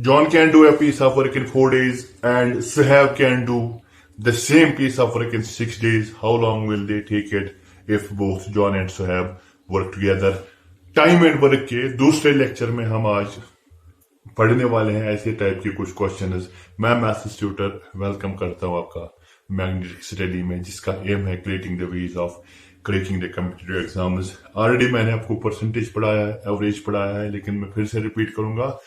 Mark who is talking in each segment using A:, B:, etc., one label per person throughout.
A: John can do a piece of work in 4 days and Suhaib can do the same piece of work in 6 days. How long will they take it if both John and Suhaib work together? Time and work के दूसरे lecture में हम आज पढ़ने वाले हैं ऐसे type के कुछ क्वेश्चंस। मैं मैथ्स ट्यूटर वेलकम करता हूं आपका मैग्नेटिक स्टडी में, जिसका एम है creating the ways of cracking the competitive exams. Already मैंने आपको परसेंटेज पढ़ाया है, एवरेज पढ़ाया है, लेकिन मैं फिर से रिपीट करूंगा।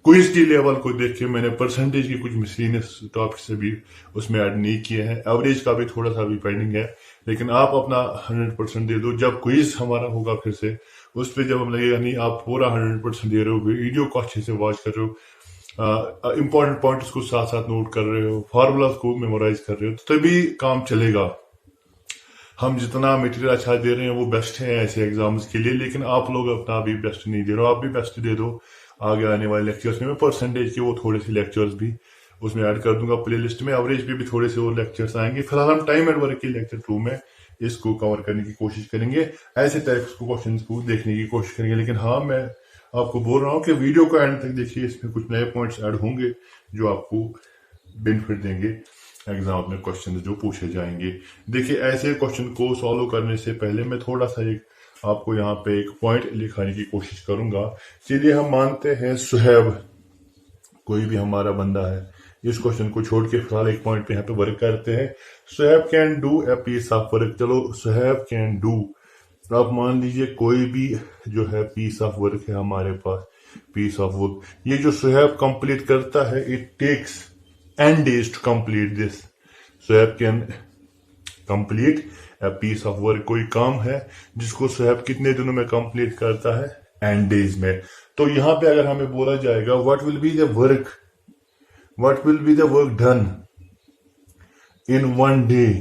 A: क्विज की लेवल को देख के मैंने परसेंटेज की कुछ मिसलिनियस टॉपिक से भी उसमें ऐड नहीं किए हैं। एवरेज का भी थोड़ा सा भी पेंडिंग है, लेकिन आप अपना 100% दे दो। जब क्विज हमारा होगा फिर से उस पर जब हम लगेगा नहीं आप पूरा 100% दे रहे हो, वीडियो को अच्छे से वॉच कर रहे हो, इंपॉर्टेंट पॉइंट्स को साथ साथ नोट कर रहे हो, फार्मूलाज को मेमोराइज कर रहे हो, तो तभी काम चलेगा। हम जितना मटेरियल अच्छा दे रहे हैं वो बेस्ट है ऐसे एग्जाम्स के लिए, लेकिन आप लोग अपना अभी बेस्ट नहीं दे रहे हो। आप भी बेस्ट दे दो। आगे आने वाले लेक्चर्स में मैं परसेंटेज के वो थोड़े से लेक्चर्स भी उसमें ऐड कर दूंगा प्लेलिस्ट में। एवरेज पे भी थोड़े से और लेक्चर्स आएंगे। फिलहाल हम टाइम एंड वर्क के लेक्चर 2 में इसको कवर करने की कोशिश करेंगे, ऐसे टाइप्स को क्वेश्चंस को देखने की कोशिश करेंगे। लेकिन हाँ, मैं आपको बोल रहा हूँ कि वीडियो को एंड तक देखिए, इसमें कुछ नए पॉइंट्स ऐड होंगे जो आपको बेनिफिट देंगे एग्जाम में क्वेश्चन जो पूछे जाएंगे। देखिए, ऐसे क्वेश्चन को सॉल्व करने से पहले मैं थोड़ा सा एक आपको यहाँ पे एक पॉइंट लिखाने की कोशिश करूंगा। चलिए, हम मानते हैं सुहैब कोई भी हमारा बंदा है। इस क्वेश्चन को छोड़ के फिलहाल एक पॉइंट पे यहाँ पे वर्क करते हैं। Suhaib can do a piece of work. चलो, सुहैब कैन डू, आप मान लीजिए कोई भी जो है पीस ऑफ वर्क है हमारे पास, पीस ऑफ वर्क। ये जो सुहैब कंप्लीट करता है, it takes n days to complete this. Suhaib can complete a piece of work. कोई काम है जिसको सुहैब कितने दिनों में कंप्लीट करता है? n days में। तो यहां पे अगर हमें बोला जाएगा what will be the work done in 1 day,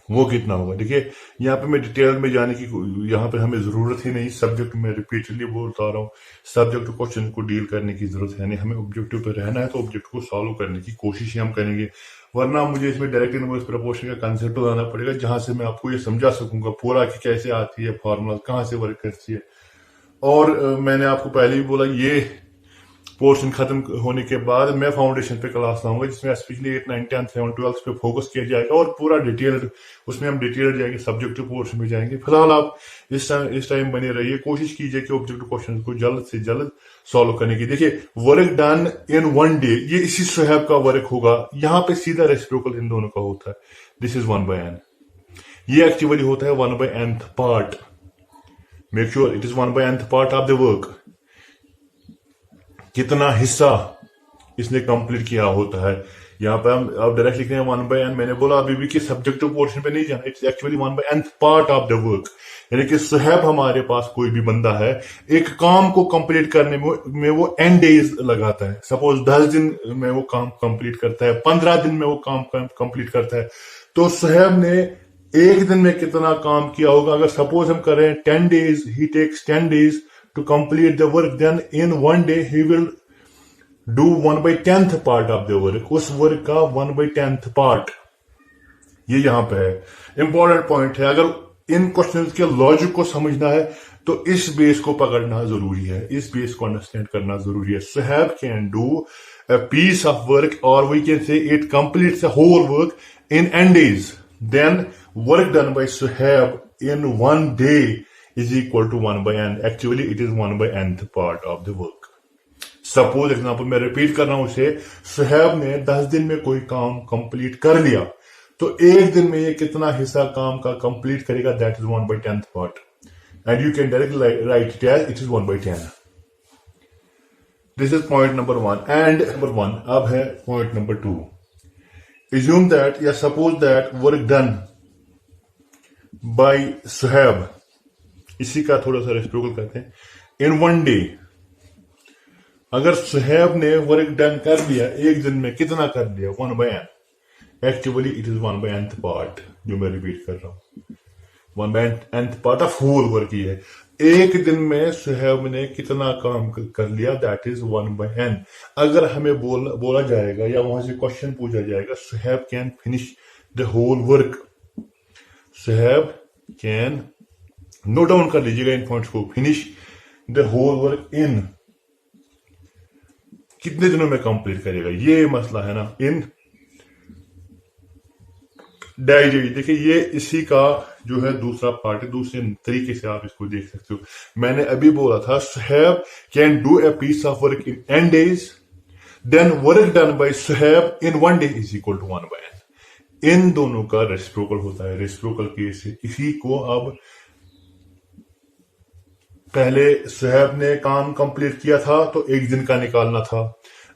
A: वो कितना होगा? देखिए, यहाँ पे मैं डिटेल में जाने की यहाँ पे हमें जरूरत ही नहीं। सब्जेक्ट में रिपीटली बोलता रहा हूँ, सब्जेक्ट क्वेश्चन को डील करने की जरूरत है नहीं। हमें ऑब्जेक्टिव पे रहना है तो ऑब्जेक्ट को सॉल्व करने की कोशिश ही हम करेंगे, वरना मुझे इसमें डायरेक्ट इनवर्स प्रपोर्शन का कंसेप्ट लाना पड़ेगा, जहां से मैं आपको ये समझा सकूंगा पूरा कि कैसे आती है फॉर्मूला, कहाँ से वर्क करती है। और मैंने आपको पहले भी बोला, ये पोर्शन खत्म होने के बाद मैं फाउंडेशन पे क्लास लाऊंगा, जिसमें स्पेशली 8, 9, 10, 11, 12 पे फोकस किया जाएगा और पूरा डिटेल उसमें हम डिटेल जाएंगे, सब्जेक्टिव पोर्शन में जाएंगे। फिलहाल आप इस टाइम बने रहिए, कोशिश कीजिए कि ऑब्जेक्टिव क्वेश्चन को जल्द से जल्द सॉल्व करने की। देखिए, वर्क डन इन 1 day, ये इसी सुहैब का वर्क होगा। यहाँ पे सीधा रेसिप्रोकल इन दोनों का होता है। This is 1/n। ये एक्चुअली होता है 1/nth part. Make sure it is 1/nth part of the work. कितना हिस्सा इसने कंप्लीट किया होता है। यहाँ पे हम आप डायरेक्ट लिख रहे हैं 1/n। मैंने बोला अभी भी कि सब्जेक्टिव पोर्शन पे नहीं जाना, it's actually 1/nth part of the work. यानी कि सुहैब हमारे पास कोई भी बंदा है, एक काम को कंप्लीट करने में वो n days लगाता है। सपोज 10 दिन में वो काम कंप्लीट करता है, 15 दिन में वो काम कंप्लीट करता है। तो सुहैब ने एक दिन में कितना काम किया होगा? अगर सपोज हम करें 10 days, he takes 10 days to complete the work, then in 1 day he will do 1/10th part of the work। उस वर्क का 1/10th पार्ट ये यहां पे है। इंपॉर्टेंट पॉइंट है। अगर इन क्वेश्चंस के लॉजिक को समझना है तो इस बेस को पकड़ना जरूरी है, इस बेस को अंडरस्टैंड करना जरूरी है। Suhaib can do a piece of work, or we can say it completes the whole work in n days, then work done by Suhaib in 1 day is equal to 1/n. Actually it is 1/nth part of the work. Suppose example मैं repeat कर रहा हूं उसे, सुहैब ने 10 दिन में कोई काम कंप्लीट कर लिया, तो एक दिन में ये कितना हिस्सा काम का कंप्लीट करेगा? That is 1/10th part, and you can directly write it as it is 1/10। This is point number 1 and number 1। अब है पॉइंट नंबर 2। एज्यूम दैट या suppose that work done by Suhaib, इसी का थोड़ा सा रेसिप्रोकल करते हैं, इन 1 day। अगर सुहैब ने वर्क डन कर लिया एक दिन में, कितना कर लिया? 1/n। Actually it is 1/nth part, जो मैं रिपीट कर रहा हूं, 1/nth part of whole work ही है। एक दिन में सुहैब ने कितना काम कर लिया? That is 1/n। अगर हमें बोला जाएगा या वहां से क्वेश्चन पूछा जाएगा, Suhaib can finish the whole work, Suhaib can, note down कर लीजिएगा इन पॉइंट्स को, finish the whole work in कितने दिनों में कंप्लीट करेगा, ये मसला है ना इन डाइजेस्ट। देखिए ये इसी का जो है दूसरा पार्ट है, दूसरे तरीके से आप इसको देख सकते हो। मैंने अभी बोला था Suhaib can do a piece of work in 10 days, then work done by Suhaib in 1 day is equal to 1 by n। इन दोनों का रेसिप्रोकल होता है, रेसिप्रोकल केस है। इसी को अब पहले सुहेब ने काम कंप्लीट किया था तो 1 दिन का निकालना था,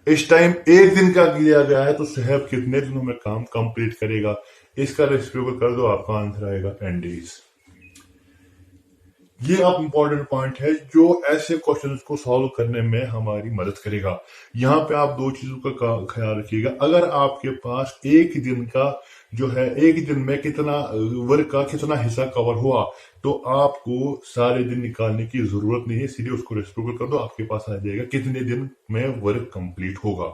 A: इस टाइम 1 दिन का किया गया है तो सुहेब कितने दिनों में काम कंप्लीट करेगा, इसका रेसिप्रोकल कर दो, आपका आंसर आएगा 10 days। ये आप इंपॉर्टेंट पॉइंट है जो ऐसे क्वेश्चंस को सॉल्व करने में हमारी मदद करेगा। यहाँ पे आप दो चीजों का ख्याल रखिएगा। अगर आपके पास एक दिन का जो है, एक दिन में कितना वर्क का कितना हिस्सा कवर हुआ, तो आपको सारे दिन निकालने की जरूरत नहीं है, सीधे उसको रेसिप्रोकल कर दो, आपके पास आ जाएगा कितने दिन में वर्क कंप्लीट होगा।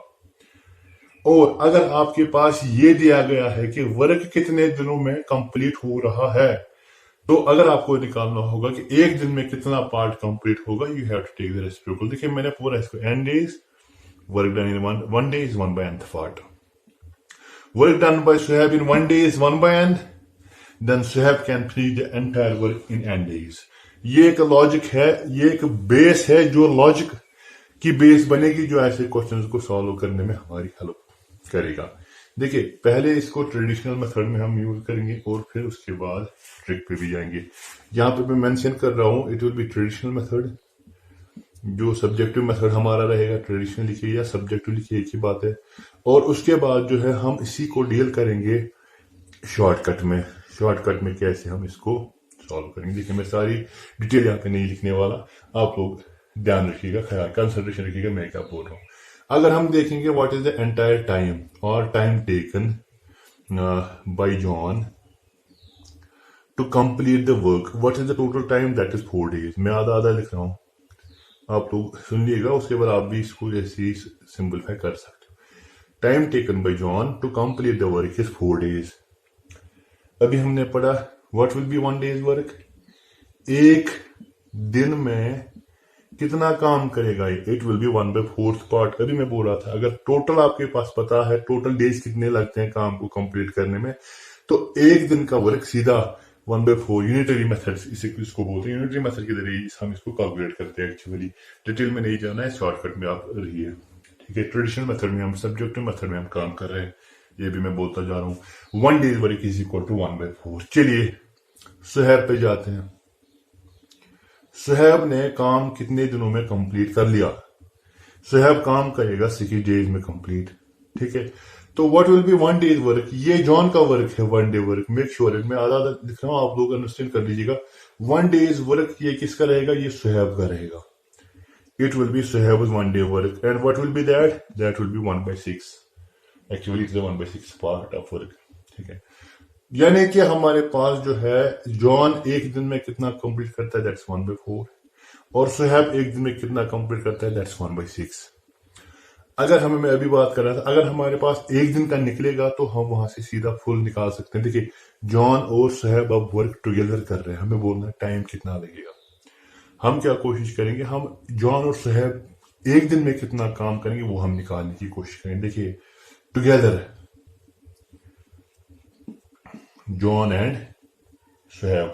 A: और अगर आपके पास ये दिया गया है कि वर्क कितने दिनों में कंप्लीट हो रहा है, तो अगर आपको निकालना होगा कि एक दिन में कितना पार्ट कंप्लीट होगा, you have to take the reciprocal. देखिए मैंने पूरा इसको n days, work done in 1 day is 1 by nth part, work done by Suhaib in 1 day is 1 by n, then Suhaib can finish the entire work in n days। ये एक logic है, ये एक base है जो लॉजिक की बेस बनेगी, जो ऐसे क्वेश्चंस को सॉल्व करने में हमारी हेल्प करेगा। देखिए पहले इसको ट्रेडिशनल मेथड में हम यूज करेंगे और फिर उसके बाद ट्रिक पे भी जाएंगे। यहाँ पे मैं मेंशन कर रहा हूं it will B traditional method, जो सब्जेक्टिव मेथड हमारा रहेगा, ट्रेडिशनल लिखिए या सब्जेक्टिव लिखिए, एक ही बात है। और उसके बाद जो है हम इसी को डील करेंगे शॉर्टकट में। शॉर्टकट में कैसे हम इसको सॉल्व करेंगे, देखिए मैं सारी डिटेल यहाँ पे नहीं लिखने वाला, आप लोग ध्यान रखिएगा, ख्याल कंसंट्रेशन रखिएगा मैं क्या बोल रहा हूँ। अगर हम देखेंगे what is the entire time और time taken by John to complete the work, what is the total time, that is 4 days। मैं आधा आधा लिख रहा हूं, आप लोग सुनिएगा, उसके बाद आप भी इसको जैसे ही सिंपलीफाई कर सकते हो। Time taken by John to complete the work is 4 days। अभी हमने पढ़ा what will B 1 day's work, एक दिन में कितना काम करेगा, इट विल बी 1/4 पार्ट। अभी मैं बोल रहा था अगर टोटल आपके पास पता है टोटल डेज कितने लगते हैं काम को कंप्लीट करने में, तो एक दिन का वर्क सीधा 1/4 यूनिटरी मेथड इसको बोलते हैं। यूनिटरी मेथड के जरिए हम इसको कैलकुलेट करते हैं। एक्चुअली डिटेल में नहीं जाना है, शॉर्टकट में आप रहिए, ठीक है। ट्रेडिशनल मेथड में हम, सब्जेक्टिव मेथड में हम काम कर रहे हैं, ये भी मैं बोलता जा रहा हूँ। 1 day's work is equal to 1/4। चलिए सुहेब पे जाते हैं। सुहेब ने काम कितने दिनों में कंप्लीट कर लिया, सुहेब काम करेगा 6 days में कंप्लीट, ठीक है। तो what will B 1 day's work, ये जॉन का वर्क है 1 day वर्क, मेक श्योर है, मैं आधा आधा लिख रहा हूं, आप लोग अंडरस्टैंड कर लीजिएगा। 1 day's वर्क ये किसका रहेगा, ये सुहेब का रहेगा। It will be Suhaib's 1 day work and what will be that will be 1/6। Actually it's 1/6 part of work, ठीक है। यानी कि हमारे पास जो है जॉन एक दिन में कितना कंप्लीट करता है, दैट्स 1/4, और सुहेब एक दिन में कितना कंप्लीट करता है, दैट्स 1/6। अगर हमें, मैं अभी बात कर रहा था, अगर हमारे पास एक दिन का निकलेगा तो हम वहां से सीधा फुल निकाल सकते हैं। देखिए जॉन और सुहेब अब वर्क टुगेदर कर रहे हैं, हमें बोलना है टाइम कितना लगेगा। हम क्या कोशिश करेंगे, हम जॉन और सुहेब एक दिन में कितना काम करेंगे वो हम निकालने की कोशिश करेंगे। देखिए together John and Suhaib,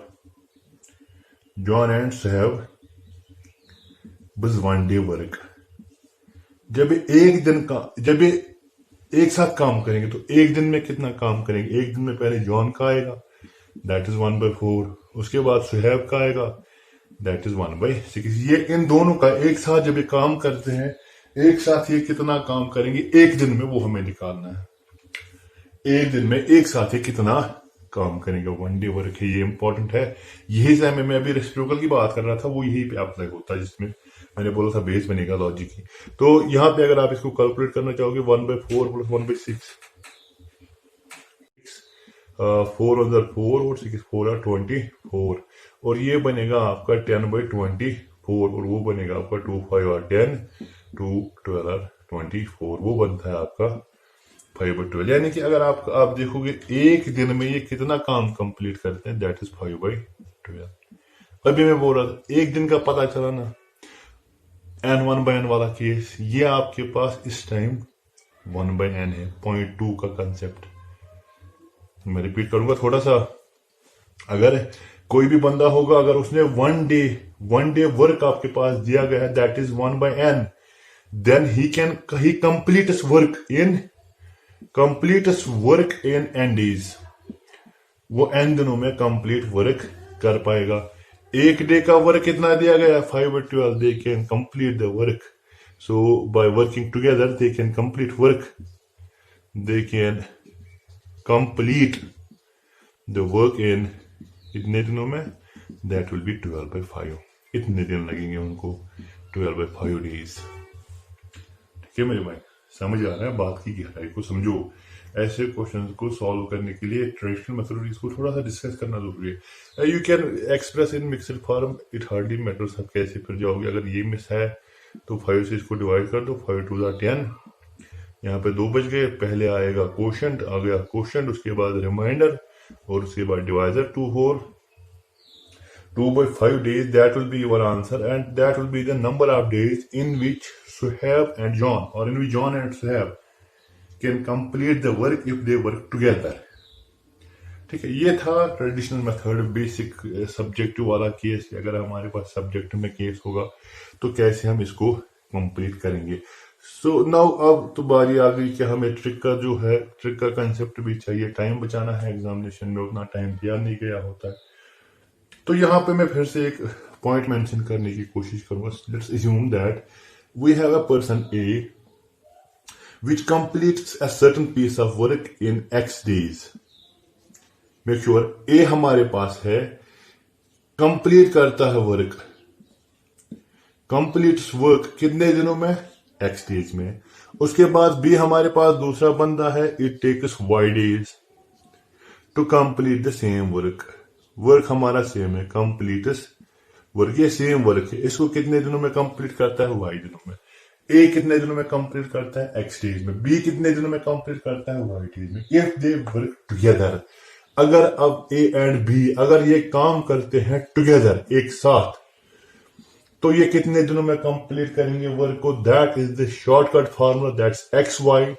A: John and Suhaib बस 1 day वर्क। जब एक दिन का, जब एक साथ काम करेंगे तो एक दिन में कितना काम करेंगे, एक दिन में पहले जॉन का आएगा, दैट इज 1/4, उसके बाद सुहेब का आएगा, दैट इज 1/6। ये इन दोनों का एक साथ जब ये काम करते हैं, एक साथ ये कितना काम करेंगे एक दिन में, वो हमें निकालना है। एक दिन में एक साथ ये कितना काम करेंगे, 1 day वर्क है, ये इंपॉर्टेंट है। यही से मैं अभी रेसिप्रोकल की बात कर रहा था, वो यही पे अप्लाई होता है, जिसमें मैंने बोला था बेस बनेगा लॉजिक की। तो यहाँ पे अगर आप इसको कैलकुलेट करना चाहोगे 1/4 प्लस 1/6, 4 और 4 और 6 4 are 24, और ये बनेगा आपका 10/24, और वो बनेगा आपका 2 5 और 10 2 12 और 24, वो बनता है आपका 5/12। यानी कि अगर आप देखोगे एक दिन में ये कितना काम कंप्लीट करते हैं, दैट इज 5/12। अभी मैं बोल रहा था एक दिन का पता चला ना, एन 1/n वाला केस, ये आपके पास इस टाइम 1/n है, 0.2 का कंसेप्ट। मैं रिपीट करूंगा थोड़ा सा। अगर कोई भी बंदा होगा, अगर उसने वन डे वर्क आपके पास दिया गया है, दैट इज 1/n, देन he completes work in n days। वो n दिनों में कंप्लीट वर्क कर पाएगा। एक डे का वर्क कितना दिया गया, 5/12, they can complete the work। so by working together they can complete work, they can complete the work in इतने दिनों में, that will be 12/5। इतने दिन लगेंगे उनको, 12/5 days। ठीक है मेरे भाई, समझ आ रहा है बात की गहराई को, समझो। ऐसे क्वेश्चंस को सॉल्व करने के लिए ट्रेडिशनल मेथोडोलॉजीज को थोड़ा सा डिस्कस करना जरूरी है। You can express in mixed form, it hardly matters आप कैसे फिर जाओगे। अगर ये मिस है तो 5 से इसको डिवाइड कर दो, 5 2 10। यहाँ पे 2 बच गए, पहले आएगा क्वोशंट, आ गया क्वोशंट, उसके बाद रिमाइंडर, और उसके बाद divisor 2/5 days, that will be your answer, and that will be the number of days in which Suhaib and John, or in which John and Suhaib can complete the work if they work together। ठीक है, ये था traditional method, basic subjective वाला case. अगर हमारे पास subject में case होगा तो कैसे हम इसको कंप्लीट करेंगे। सो नाउ अब तो बारी आ गई कि हमें ट्रिक का जो है, ट्रिक का कंसेप्ट भी चाहिए। टाइम बचाना है, एग्जामिनेशन में उतना टाइम दिया नहीं गया होता है। तो यहां पे मैं फिर से एक पॉइंट मेंशन करने की कोशिश करूंगा। Let's assume that we have a person A which completes a certain piece of work in x days। Make sure A हमारे पास है, कंप्लीट करता है वर्क, कंप्लीट्स वर्क कितने दिनों में, x days में। उसके बाद बी हमारे पास दूसरा बंदा है, it takes y days to complete the same work. Work हमारा सेम है, कंप्लीट्स वर्क, ये सेम वर्क है, इसको कितने दिनों में कंप्लीट करता है, y दिनों में। ए कितने दिनों में कंप्लीट करता है, x डेज में। बी कितने दिनों में कंप्लीट करता है, y डेज में। इफ दे वर्क टुगेदर, अगर अब ए एंड बी अगर ये काम करते हैं टुगेदर, एक साथ, तो ये कितने दिनों में कंप्लीट करेंगे वर्क को। That is the shortcut formula, that's xy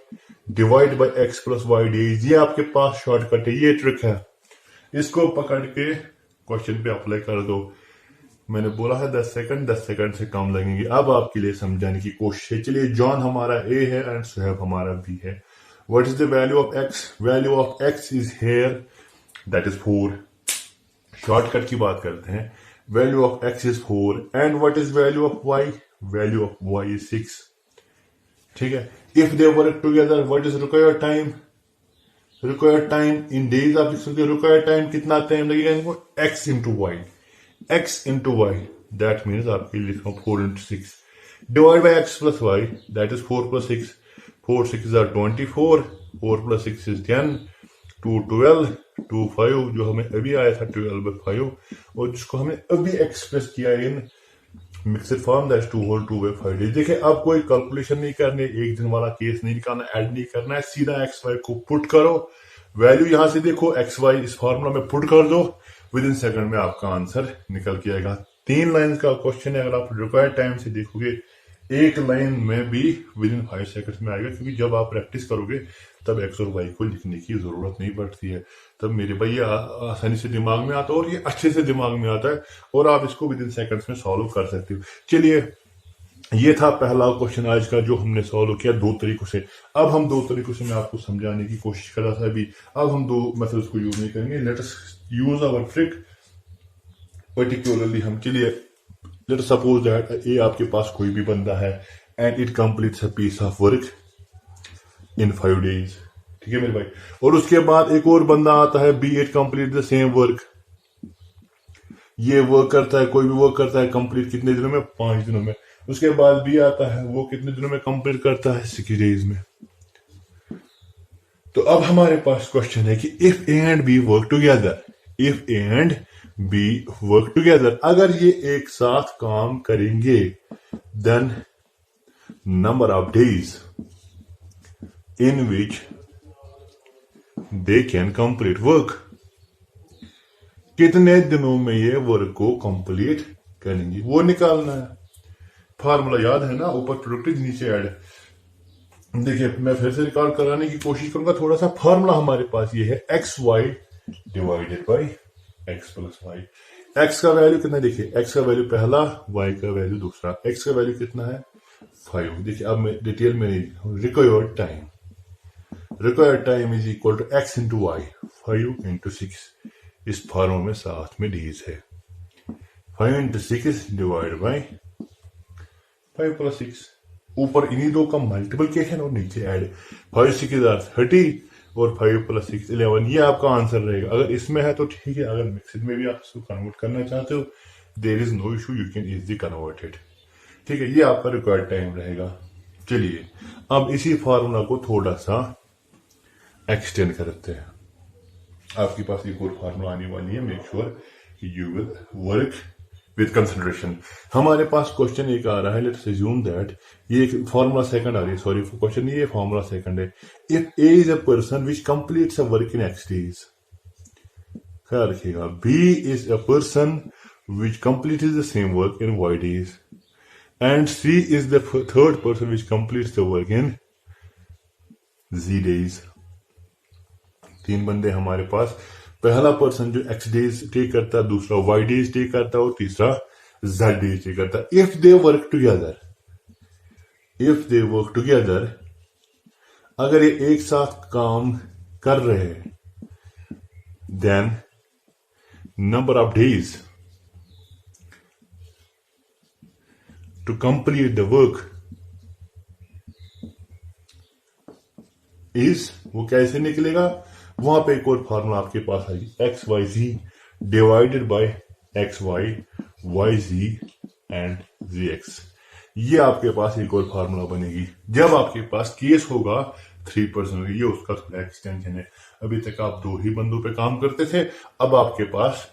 A: divide by x plus y days. ये आपके पास शॉर्टकट है, ये ट्रिक है। इसको पकड़ के क्वेश्चन पे अप्लाई कर दो। मैंने बोला है 10 सेकंड से कम लगेंगे। अब आपके लिए समझाने की कोशिश है। चलिए, जॉन हमारा ए है एंड सुहेब हमारा बी है। What is the value of X, value of X is here, that is 4। Shortcut की बात करते हैं। Value of X is 4 and what is value of Y, value of Y is 6। ठीक है, if they work together what is required time, required time in days आप लिख सकते हो। रिक्वायर्ड टाइम कितना टाइम लगेगा इनको, x into Y, x into Y, that means आपके लिए लिखा 4 into 6 divide by x plus Y, that is 4 + 6, 4 6 are 24, 4 + 6 is 10, 2 12, 2 5 जो हमें अभी आया था 12/5, और जिसको हमें अभी एक्सप्रेस किया इन mixed form, that's 2 whole 2/5 days। देखिए, अब कोई कैलकुलेशन नहीं करनी, एक दिन वाला केस नहीं निकालना, ऐड नहीं करना है, सीधा XY को पुट करो, वैल्यू यहां से देखो, XY इस फॉर्मूला में पुट कर दो, विद इन सेकंड में आपका आंसर निकल के आएगा। 3 लाइन का क्वेश्चन है, अगर आप रिक्वायर्ड टाइम से देखोगे, एक लाइन में भी विद इन 5 सेकंड्स में आएगा, क्योंकि जब आप प्रैक्टिस करोगे तब x और y को लिखने की जरूरत नहीं पड़ती है। तब मेरे भाई आसानी से दिमाग में आता है, और ये अच्छे से दिमाग में आता है, और आप इसको विद इन सेकंड्स में सॉल्व कर सकते हो। चलिए, ये था पहला क्वेश्चन आज का जो हमने सॉल्व किया 2 तरीकों से। अब हम 2 तरीकों से मैं आपको समझाने की कोशिश कर रहा था अभी। अब हम 2 मेथड्स को यूज नहीं करेंगे। Let us use our trick particularly. हम चलिए, लेट अस सपोज दैट ये आपके पास कोई भी बंदा है and it completes a piece of work in 5 days। ठीक है मेरे भाई, और उसके बाद एक और बंदा आता है, B it complete the same work. ये वर्क करता है, कोई भी वर्क करता है, कंप्लीट कितने दिनों में, 5 दिनों में। उसके बाद बी आता है, वो कितने दिनों में कंप्लीट करता है, 6 days में। तो अब हमारे पास क्वेश्चन है कि if A and B work together, if A and B work together, अगर ये एक साथ काम करेंगे, then number of days in which they can complete work, कितने दिनों में ये वर्क को कंप्लीट करेंगे, वो निकालना है। फार्मूला याद है ना, ऊपर प्रोडक्ट नीचे ऐड। देखिए मैं फिर से रिकॉर्ड कराने की कोशिश करूंगा थोड़ा सा। फार्मूला हमारे पास ये है x y divided by x plus y. X का वैल्यू कितना है, देखिए एक्स का वैल्यू पहला, वाई का वैल्यू दूसरा। एक्स का वैल्यू कितना है 5। देखिए अब मैं डिटेल में नहीं, required time is equal to x into y, 5 into 6। इस फार्मूले में साथ में डीज है। 5 इंटू 6 डिवाइड बाई 5 प्लस 6। ऊपर इन्हीं दो का मल्टीप्लिकेशन और नीचे ऐड। 5 6 30 और 5 प्लस 6 11। ये आपका आंसर रहेगा। अगर इसमें है तो ठीक है, अगर मिक्सड में भी आप इसको कन्वर्ट करना चाहते हो there is no issue, you can easily convert it. ठीक है, ये आपका रिक्वायर्ड टाइम रहेगा। चलिए अब इसी फार्मूला को थोड़ा सा एक्सटेंड करते हैं। आपके पास एक और फार्मूला आने वाली है, make sure you will work with concentration. हमारे पास क्वेश्चन एक आ रहा है, लेट्स अज्यूम दैट ये फार्मूला सेकंड आ रही है, सॉरी फॉर क्वेश्चन, ये फार्मूला सेकंड है। If A is a person which completes a work in x days, ख्याल रखिएगा, B is a person which completes the same work in y days, and C is the third person which completes the work in Z days। तीन बंदे हमारे पास, पहला person जो X days take करता है, दूसरा Y days टेक करता है और तीसरा Z days टेक करता है। If they work together, अगर ये एक साथ काम कर रहे हैं, then number of days to complete the work is, वो कैसे निकलेगा, वहां पे एक और फॉर्मूला आपके पास आएगी, x y z divided by x y y z and z x. ये आपके पास एक और फार्मूला बनेगी जब आपके पास केस होगा 3%। ये उसका थोड़ा एक्सटेंशन है। अभी तक आप 2 ही बंदों पे काम करते थे, अब आपके पास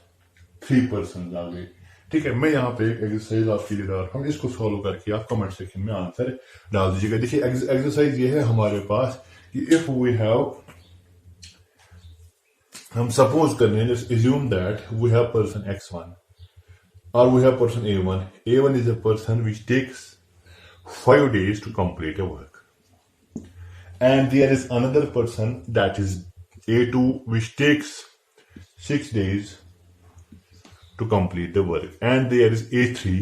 A: 3% आ गए। ठीक है, मैं यहाँ पे एक एक्सरसाइज आपके लिए डाल रहा हूँ, इसको सॉल्व करके आप कमेंट सेक्शन में आंसर डाल दीजिएगा। देखिए एक्सरसाइज ये है हमारे पास कि इफ वी हैव, हम सपोज कर रहे हैं, just assume that we have person x1 और we have person a1। a1 is a person which takes 5 days to complete a work, and there is another person that is a2 which takes 6 days to complete the work, and there is A3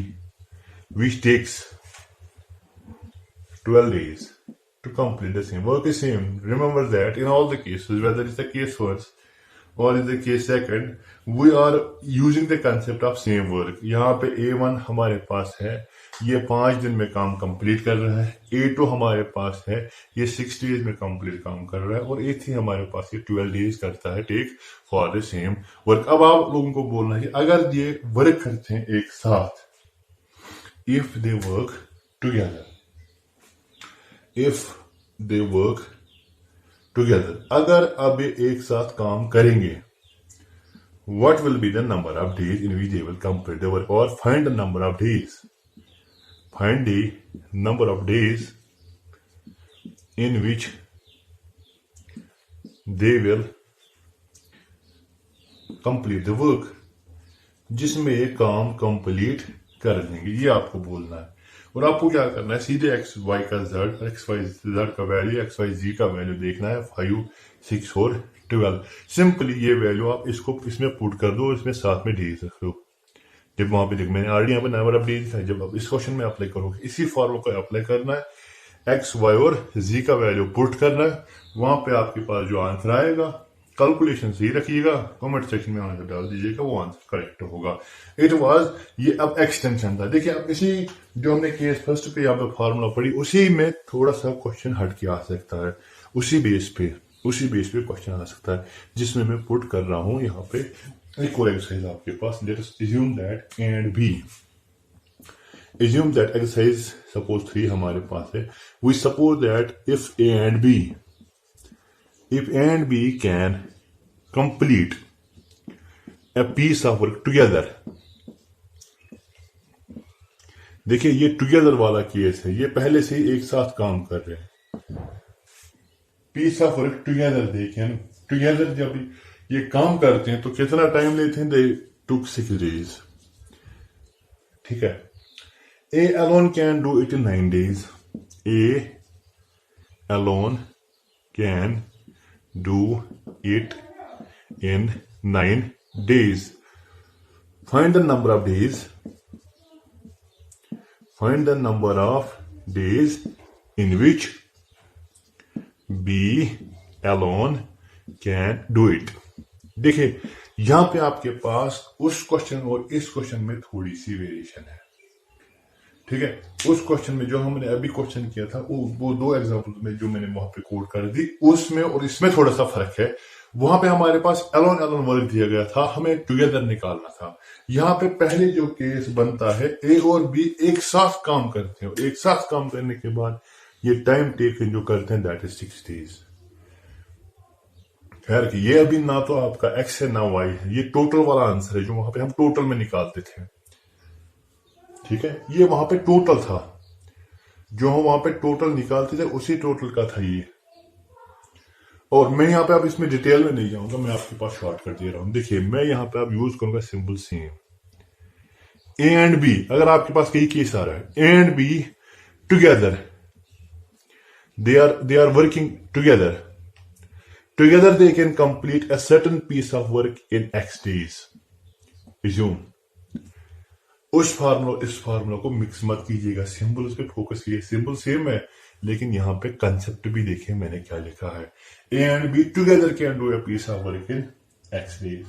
A: which takes 12 days to complete the same work. Is same. Remember that in all the cases, whether it's the case first or in the case second, we are using the concept of same work. यहाँ पे A1 हमारे पास है, ये 5 दिन में काम complete कर रहा है। A2 हमारे पास है, ये 6 days में कंप्लीट काम कर रहा है। और A3 हमारे पास ये 12 days करता है take for the same work. अब आप लोगों को बोलना है अगर ये वर्क करते हैं एक साथ, इफ दे वर्क टुगेदर, अगर अब ये एक साथ काम करेंगे, what will be the number of days in which they will complete the work, or find the number of days, find the number of days in which they will complete the work, जिसमें ये काम complete कर लेंगे। ये आपको बोलना है और आपको क्या करना है, सीधे एक्स वाई का जेड, एक्स वाई जेड का वैल्यू, एक्स वाई जी का वैल्यू देखना है, 5 6 और 12। सिंपली ये वैल्यू आप इसको इसमें पुट कर दो और इसमें साथ में डेज रख दो। जब वहां पे देख, मैंने ऑलरेडी यहाँ पे नंबर ऑफ डेज है, जब आप इस क्वेश्चन में अप्लाई करोगे इसी फॉर्मूला को अप्लाई करना है, एक्स वाई और जी का वैल्यू पुट करना है। वहां पे आपके पास जो आंसर आएगा, कैलकुलेशन सही रखिएगा, कमेंट सेक्शन में आंसर डाल दीजिएगा, वो आंसर करेक्ट होगा। इट वाज, ये अब एक्सटेंशन था। देखिए अब इसी जो हमने केस फर्स्ट पे यहाँ पे फॉर्मूला पढ़ी, उसी में थोड़ा सा क्वेश्चन हट के आ सकता है, उसी बेस पे क्वेश्चन आ सकता है, जिसमें मैं पुट कर रहा हूं यहाँ पे एक और एक्सरसाइज आपके पास। Let us assume that A and B, assume that exercise suppose 3 हमारे पास है। we suppose that if A and B can complete a piece of work together, देखिए ये टुगेदर वाला केस है, ये पहले से ही एक साथ काम कर रहे हैं। पीस ऑफ वर्क टुगेदर, देखें टुगेदर जब ये काम करते हैं तो कितना टाइम लेते हैं, दे टुक 6 days। ठीक है, A alone can do it in 9 days. A alone can do it in 9 days. Find the number of days. Find the number of days in which B alone can do it. देखिए यहां पे आपके पास उस question और इस question में थोड़ी सी variation है, ठीक है। उस क्वेश्चन में जो हमने अभी क्वेश्चन किया था वो दो एग्जांपल में जो मैंने वहां पे कोड कर दी, उसमें और इसमें थोड़ा सा फर्क है। वहां पे हमारे पास एलोन एलोन वर्क दिया गया था, हमें टुगेदर निकालना था। यहाँ पे पहले जो केस बनता है ए और बी एक साथ काम करते हैं, एक साथ काम करने के बाद ये टाइम टेकन जो करते हैं दैट इज 6 days। खैर कि ये अभी ना तो आपका एक्स है ना वाई है, ये टोटल वाला आंसर है जो वहां पे हम टोटल में निकालते थे, ठीक है। ये वहां पे टोटल था, जो हम वहां पे टोटल निकालते थे उसी टोटल का था ये। और मैं यहाँ पे अब इसमें डिटेल में नहीं जाऊंगा, मैं आपके पास शॉर्टकट दे रहा हूं। देखिए मैं यहाँ पे अब यूज करूंगा simple same. A and B, अगर आपके पास कई केस आ रहा है, A and B together, they are working together they can complete a certain piece of work in X days. Assume उस फार्मूला इस फार्मूला को मिक्स मत कीजिएगा, सिंबल उस पर फोकस कीजिए। सिंबल सेम है लेकिन यहाँ पे कंसेप्ट भी देखिए मैंने क्या लिखा है। A and B together can do a piece of work in X days,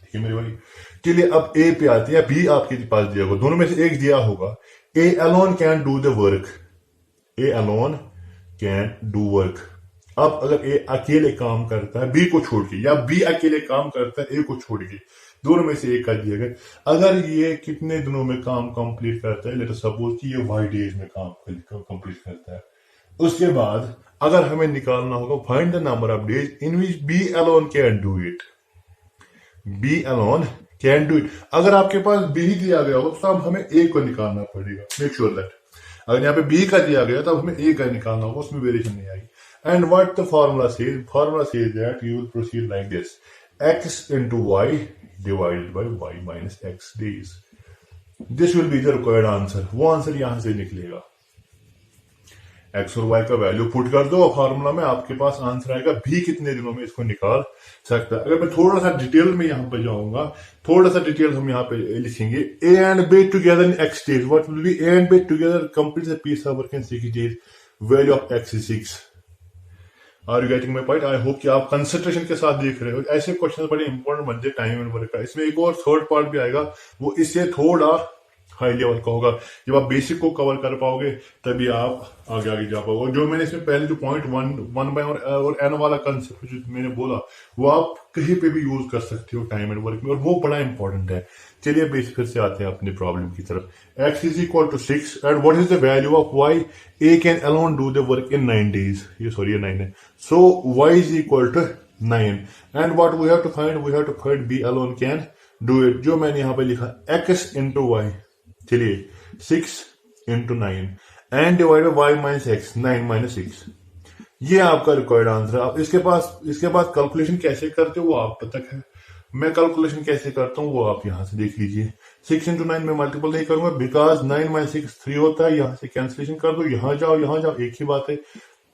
A: ठीक है मेरे भाई। चलिए अब ए पे आते हैं, बी आपके पास दिया होगा, दोनों में से एक दिया होगा। A alone can do the work, A alone can do work. अब अगर ए अकेले काम करता है बी को छोड़ के, या बी अकेले काम करता है ए को छोड़ के, दोनों में से एक का दिया गया। अगर ये कितने दिनों में काम कंप्लीट करता है, लेट अस सपोज कि ये वाई डेज में काम कंप्लीट करता है। उसके बाद अगर हमें निकालना होगा find the number of days in which B alone can do it, B alone can do it. अगर आपके पास बी ही दिया गया हो तो अब हमें ए को निकालना पड़ेगा। मेक श्योर दैट अगर यहाँ पे बी का दिया गया तो हमें ए का निकालना होगा, उसमें वेरिएशन नहीं आएगी। And what the formula says, formula says that you will proceed like this, x into y divided by y minus x days. This will be the required answer। वो आंसर यहां से निकलेगा। x और y का value put कर दो formula में, आपके पास आंसर आएगा बी कितने दिनों में इसको निकाल सकता है। अगर मैं थोड़ा सा डिटेल में यहां पे जाऊंगा, थोड़ा सा डिटेल हम यहाँ पे लिखेंगे। A and B together in x days, what will be A and B together complete the piece of work in 6 days, value of x is 6। Are you getting my point? I hope कि आप concentration के साथ देख रहे हो। ऐसे question बड़े important बनते हैं टाइम एंड वर्क का। इसमें एक और थर्ड पार्ट भी आएगा, वो इससे थोड़ा हाई लेवल का होगा। जब आप बेसिक को कवर कर पाओगे तभी आप आगे आगे जा पाओगे। जो मैंने इसमें पहले जो पॉइंट वन बाय और एन वाला कंसेप्ट जो मैंने बोला, वो आप कहीं पे भी यूज कर सकते हो टाइम एंड वर्क में, और वो बड़ा इंपॉर्टेंट है। चलिए अब फिर से आते हैं अपने प्रॉब्लम की तरफ। x is equal to 6 and what is the value of y? A can alone do the work in 9 days। ये 9 है। So y is equal to 9 and what we have to find? We have to find B alone can do it। जो मैंने यहाँ पे लिखा x into y, चलिए 6 into 9 and divided by y minus x, 9 minus 6। ये आपका required answer है। आप इसके बाद कैलकुलेशन कैसे करते हो वो आप तक है, मैं कैलकुलेशन कैसे करता हूं वो आप यहां से देख लीजिए। 6 into 9 में मल्टीपल नहीं करूंगा बिकॉज 9 minus 6 3 होता है। यहां से कैंसिलेशन कर दो, यहां जाओ, एक ही बात है।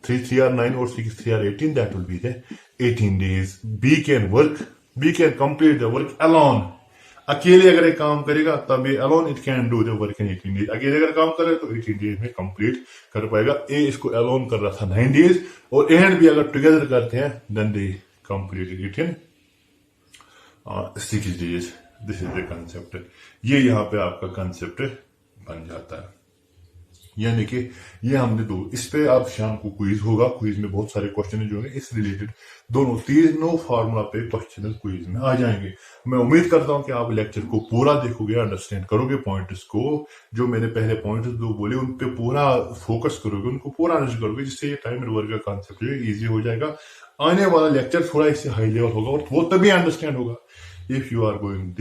A: 3 are 9 और 6 3 are 18, that will be the 18 days। B can complete the work alone. अकेले अगर एक काम करेगा तब ये alone it can do the work in 18 days। अकेले अगर काम करे तो 18 days में कंप्लीट कर पाएगा। ए इसको अलोन कर रहा था 9 days, और ए एंड बी अगर टुगेदर करते हैं then they complete it in 6 days। This is the concept. ये यहाँ पे आपका कंसेप्ट बन जाता है। यानी कि ये हमने दो, इस पे आप शाम को क्विज होगा, क्विज में बहुत सारे क्वेश्चन जो है इस रिलेटेड तीनों फार्मूला पे क्वेश्चन क्विज में आ जाएंगे। मैं उम्मीद करता हूं कि आप लेक्चर को पूरा देखोगे, अंडरस्टैंड करोगे पॉइंट्स को, जो मैंने पहले पॉइंट्स दो बोले उन पे पूरा फोकस करोगे, उनको पूरा अंडरस्टैंड करोगे, जिससे ये टाइम एंड वर्क का कॉन्सेप्ट जो है इजी हो जाएगा। आने वाला लेक्चर थोड़ा इससे हाई लेवल होगा और वो तभी अंडरस्टैंड होगा if you are going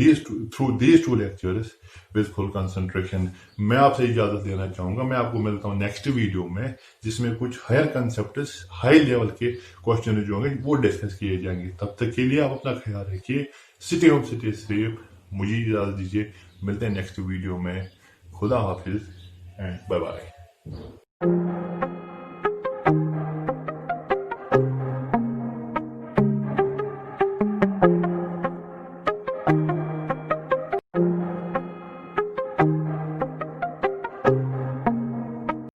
A: through these two lectures with full concentration. मैं आपसे इजाजत लेना चाहूंगा। मैं आपको मिलता हूं नेक्स्ट वीडियो में, जिसमें कुछ हायर कंसेप्ट हाई लेवल के क्वेश्चन जो होंगे वो डिस्कस किए जाएंगे। तब तक के लिए आप अपना ख्याल रखिए। Stay home, stay safe. मुझे इजाजत दीजिए, मिलते हैं नेक्स्ट वीडियो में। Khuda Hafiz and bye bye.